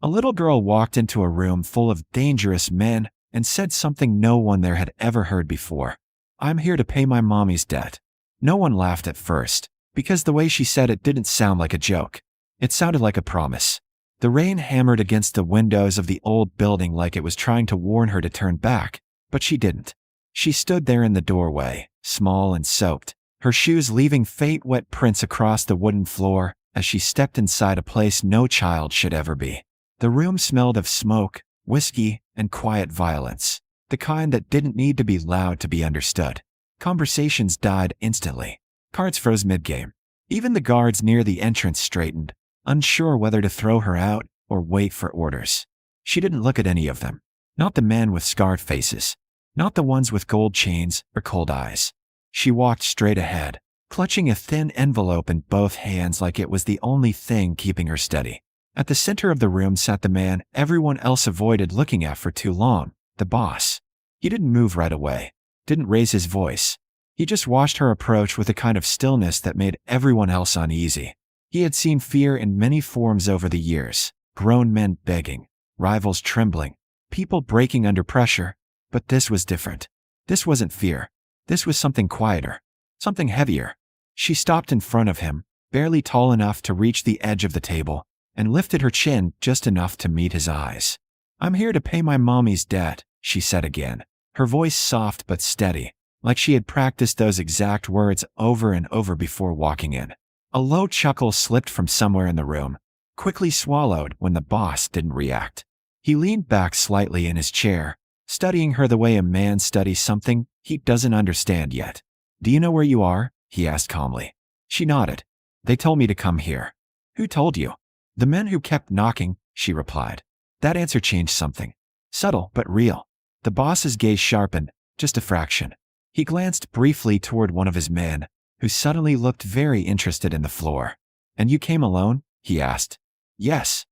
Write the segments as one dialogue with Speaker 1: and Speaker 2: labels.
Speaker 1: A little girl walked into a room full of dangerous men and said something no one there had ever heard before. "I'm here to pay my mommy's debt." No one laughed at first, because the way she said it didn't sound like a joke. It sounded like a promise. The rain hammered against the windows of the old building like it was trying to warn her to turn back, but she didn't. She stood there in the doorway, small and soaked, her shoes leaving faint-wet prints across the wooden floor as she stepped inside a place no child should ever be. The room smelled of smoke, whiskey, and quiet violence, the kind that didn't need to be loud to be understood. Conversations died instantly. Cards froze mid-game. Even the guards near the entrance straightened, unsure whether to throw her out or wait for orders. She didn't look at any of them. Not the men with scarred faces. Not the ones with gold chains or cold eyes. She walked straight ahead, clutching a thin envelope in both hands like it was the only thing keeping her steady. At the center of the room sat the man everyone else avoided looking at for too long, the boss. He didn't move right away, didn't raise his voice. He just watched her approach with a kind of stillness that made everyone else uneasy. He had seen fear in many forms over the years, grown men begging, rivals trembling, people breaking under pressure, but this was different. This wasn't fear. This was something quieter, something heavier. She stopped in front of him, barely tall enough to reach the edge of the table, and lifted her chin just enough to meet his eyes. "I'm here to pay my mommy's debt," she said again, her voice soft but steady, like she had practiced those exact words over and over before walking in. A low chuckle slipped from somewhere in the room, quickly swallowed when the boss didn't react. He leaned back slightly in his chair, studying her the way a man studies something he doesn't understand yet. "Do you know where you are?" he asked calmly. She nodded. "They told me to come here." "Who told you?" "The men who kept knocking," she replied. That answer changed something. Subtle but real. The boss's gaze sharpened, just a fraction. He glanced briefly toward one of his men, who suddenly looked very interested in the floor. "And you came alone?" he asked. "Yes."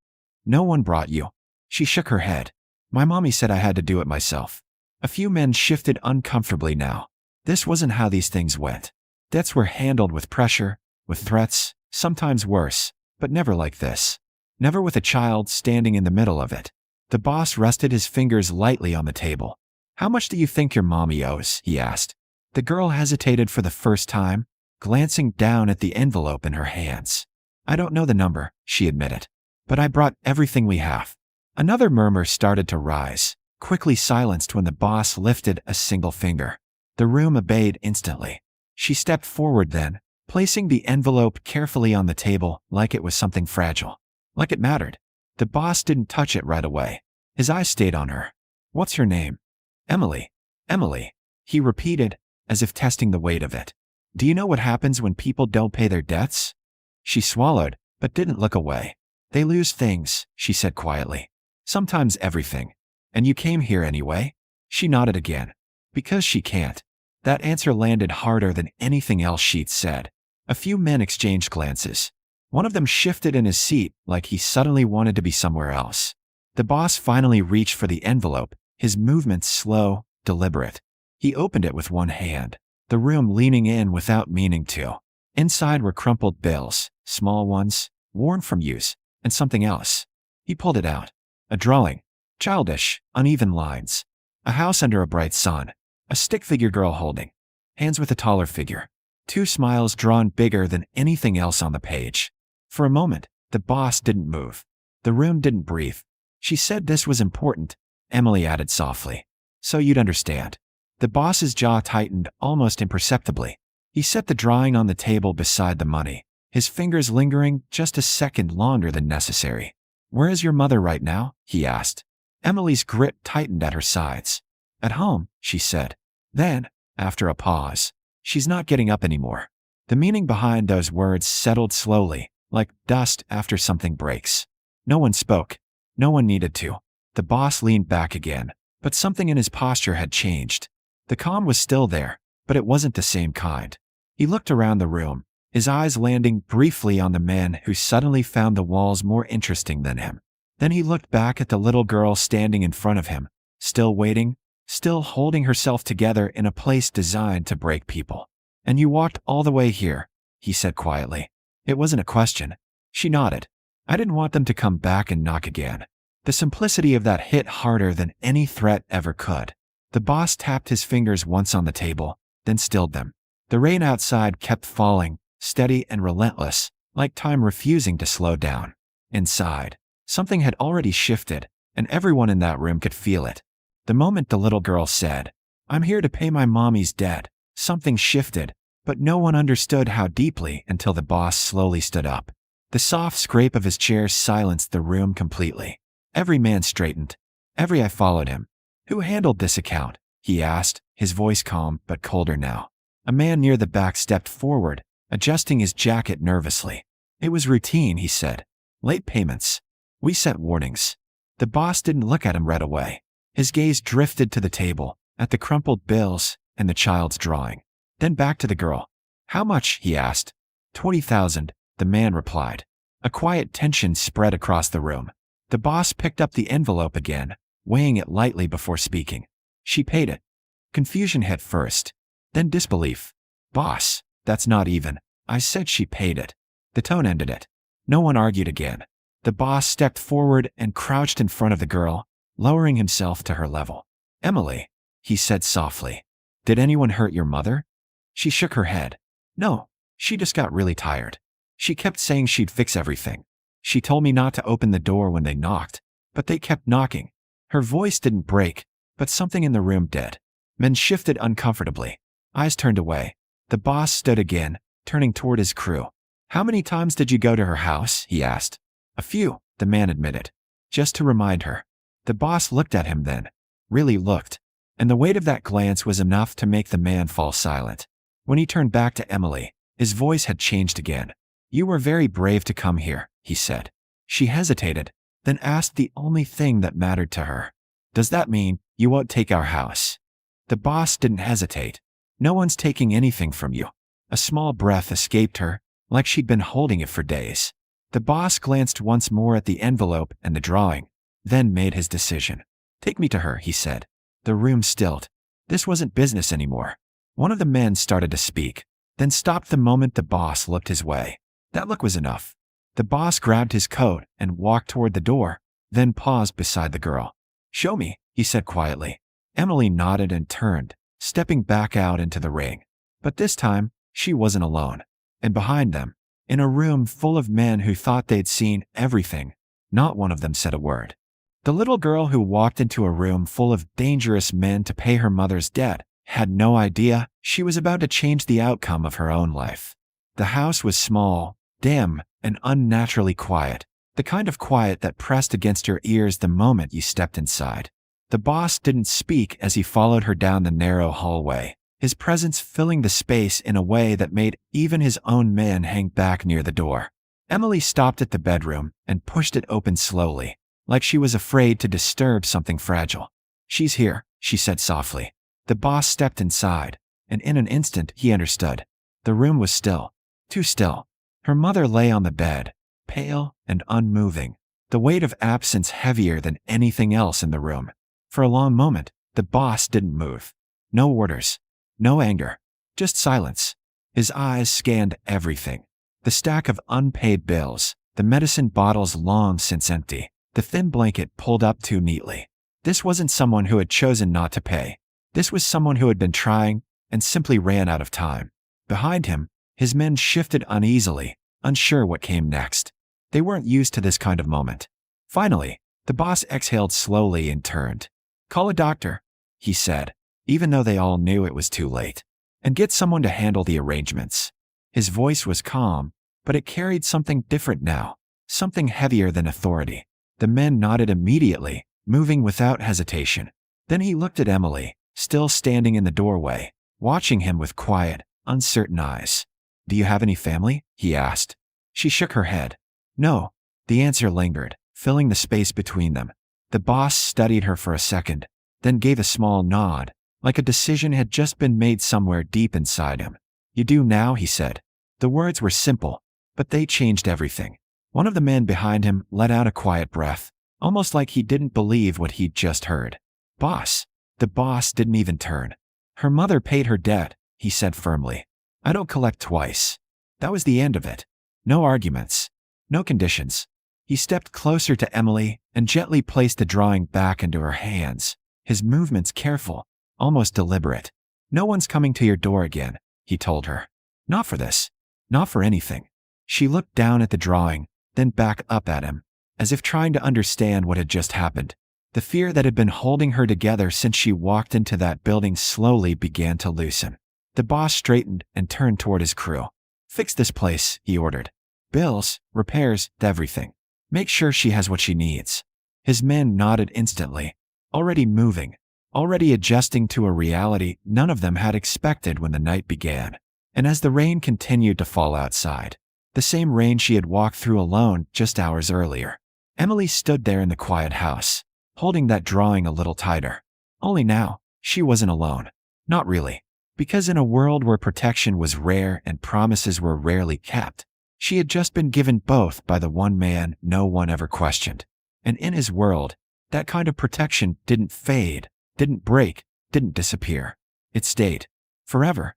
Speaker 1: "No one brought you." She shook her head. "My mommy said I had to do it myself." A few men shifted uncomfortably now. This wasn't how these things went. Debts were handled with pressure, with threats, sometimes worse, but never like this. Never with a child standing in the middle of it. The boss rested his fingers lightly on the table. "How much do you think your mommy owes?" he asked. The girl hesitated for the first time, glancing down at the envelope in her hands. "I don't know the number," she admitted. "But I brought everything we have." Another murmur started to rise, quickly silenced when the boss lifted a single finger. The room obeyed instantly. She stepped forward then, placing the envelope carefully on the table like it was something fragile. Like it mattered. The boss didn't touch it right away. His eyes stayed on her. "What's her name?" "Emily." "Emily," he repeated, as if testing the weight of it. "Do you know what happens when people don't pay their debts?" She swallowed, but didn't look away. "They lose things," she said quietly. "Sometimes everything. And you came here anyway?" She nodded again. "Because she can't." That answer landed harder than anything else she'd said. A few men exchanged glances. One of them shifted in his seat like he suddenly wanted to be somewhere else. The boss finally reached for the envelope, his movements slow, deliberate. He opened it with one hand, the room leaning in without meaning to. Inside were crumpled bills, small ones, worn from use, and something else. He pulled it out. A drawing. Childish, uneven lines. A house under a bright sun. A stick figure girl holding hands with a taller figure. Two smiles drawn bigger than anything else on the page. For a moment, the boss didn't move. The room didn't breathe. "She said this was important," Emily added softly. "So you'd understand." The boss's jaw tightened almost imperceptibly. He set the drawing on the table beside the money, his fingers lingering just a second longer than necessary. "Where is your mother right now?" he asked. Emily's grip tightened at her sides. "At home," she said. Then, after a pause, "She's not getting up anymore." The meaning behind those words settled slowly, like dust after something breaks. No one spoke. No one needed to. The boss leaned back again, but something in his posture had changed. The calm was still there, but it wasn't the same kind. He looked around the room, his eyes landing briefly on the man who suddenly found the walls more interesting than him. Then he looked back at the little girl standing in front of him, still waiting, still holding herself together in a place designed to break people. "And you walked all the way here," he said quietly. It wasn't a question. She nodded. "I didn't want them to come back and knock again." The simplicity of that hit harder than any threat ever could. The boss tapped his fingers once on the table, then stilled them. The rain outside kept falling, steady and relentless, like time refusing to slow down. Inside, something had already shifted, and everyone in that room could feel it. The moment the little girl said, "I'm here to pay my mommy's debt," something shifted, but no one understood how deeply until the boss slowly stood up. The soft scrape of his chair silenced the room completely. Every man straightened. Every eye followed him. "Who handled this account?" he asked, his voice calm but colder now. A man near the back stepped forward, adjusting his jacket nervously. "It was routine," he said. "Late payments. We set warnings." The boss didn't look at him right away. His gaze drifted to the table, at the crumpled bills, and the child's drawing. Then back to the girl. "How much?" he asked. 20,000, the man replied. A quiet tension spread across the room. The boss picked up the envelope again, weighing it lightly before speaking. "She paid it." Confusion hit first, then disbelief. "Boss, that's not even. I said she paid it." The tone ended it. No one argued again. The boss stepped forward and crouched in front of the girl, lowering himself to her level. "Emily," he said softly, "did anyone hurt your mother?" She shook her head. "No, she just got really tired. She kept saying she'd fix everything. She told me not to open the door when they knocked, but they kept knocking." Her voice didn't break, but something in the room did. Men shifted uncomfortably. Eyes turned away. The boss stood again, turning toward his crew. "How many times did you go to her house?" he asked. "A few," the man admitted. "Just to remind her." The boss looked at him then. Really looked. And the weight of that glance was enough to make the man fall silent. When he turned back to Emily, his voice had changed again. "You were very brave to come here," he said. She hesitated, then asked the only thing that mattered to her. "Does that mean you won't take our house?" The boss didn't hesitate. "No one's taking anything from you." A small breath escaped her, like she'd been holding it for days. The boss glanced once more at the envelope and the drawing, then made his decision. "Take me to her," he said. The room stilled. This wasn't business anymore. One of the men started to speak, then stopped the moment the boss looked his way. That look was enough. The boss grabbed his coat and walked toward the door, then paused beside the girl. "Show me," he said quietly. Emily nodded and turned, stepping back out into the ring. But this time, she wasn't alone. And behind them, in a room full of men who thought they'd seen everything, not one of them said a word. The little girl who walked into a room full of dangerous men to pay her mother's debt had no idea she was about to change the outcome of her own life. The house was small, dim, and unnaturally quiet, the kind of quiet that pressed against your ears the moment you stepped inside. The boss didn't speak as he followed her down the narrow hallway, his presence filling the space in a way that made even his own men hang back near the door. Emily stopped at the bedroom and pushed it open slowly, like she was afraid to disturb something fragile. "She's here," she said softly. The boss stepped inside, and in an instant he understood. The room was still. Too still. Her mother lay on the bed, pale and unmoving, the weight of absence heavier than anything else in the room. For a long moment, the boss didn't move. No orders. No anger. Just silence. His eyes scanned everything. The stack of unpaid bills, the medicine bottles long since empty, the thin blanket pulled up too neatly. This wasn't someone who had chosen not to pay. This was someone who had been trying and simply ran out of time. Behind him, his men shifted uneasily, unsure what came next. They weren't used to this kind of moment. Finally, the boss exhaled slowly and turned. "Call a doctor," he said, even though they all knew it was too late. "And get someone to handle the arrangements." His voice was calm, but it carried something different now, something heavier than authority. The men nodded immediately, moving without hesitation. Then he looked at Emily, still standing in the doorway, watching him with quiet, uncertain eyes. "Do you have any family?" he asked. She shook her head. "No." The answer lingered, filling the space between them. The boss studied her for a second, then gave a small nod, like a decision had just been made somewhere deep inside him. "You do now," he said. The words were simple, but they changed everything. One of the men behind him let out a quiet breath, almost like he didn't believe what he'd just heard. "Boss." The boss didn't even turn. "Her mother paid her debt," he said firmly. "I don't collect twice." That was the end of it. No arguments. No conditions. He stepped closer to Emily and gently placed the drawing back into her hands, his movements careful, almost deliberate. "No one's coming to your door again," he told her. "Not for this. Not for anything." She looked down at the drawing, then back up at him, as if trying to understand what had just happened. The fear that had been holding her together since she walked into that building slowly began to loosen. The boss straightened and turned toward his crew. "Fix this place," he ordered. "Bills, repairs, everything. Make sure she has what she needs." His men nodded instantly, already moving, already adjusting to a reality none of them had expected when the night began. And as the rain continued to fall outside, the same rain she had walked through alone just hours earlier, Emily stood there in the quiet house, holding that drawing a little tighter. Only now, she wasn't alone. Not really. Because in a world where protection was rare and promises were rarely kept, she had just been given both by the one man no one ever questioned. And in his world, that kind of protection didn't fade, didn't break, didn't disappear. It stayed. Forever.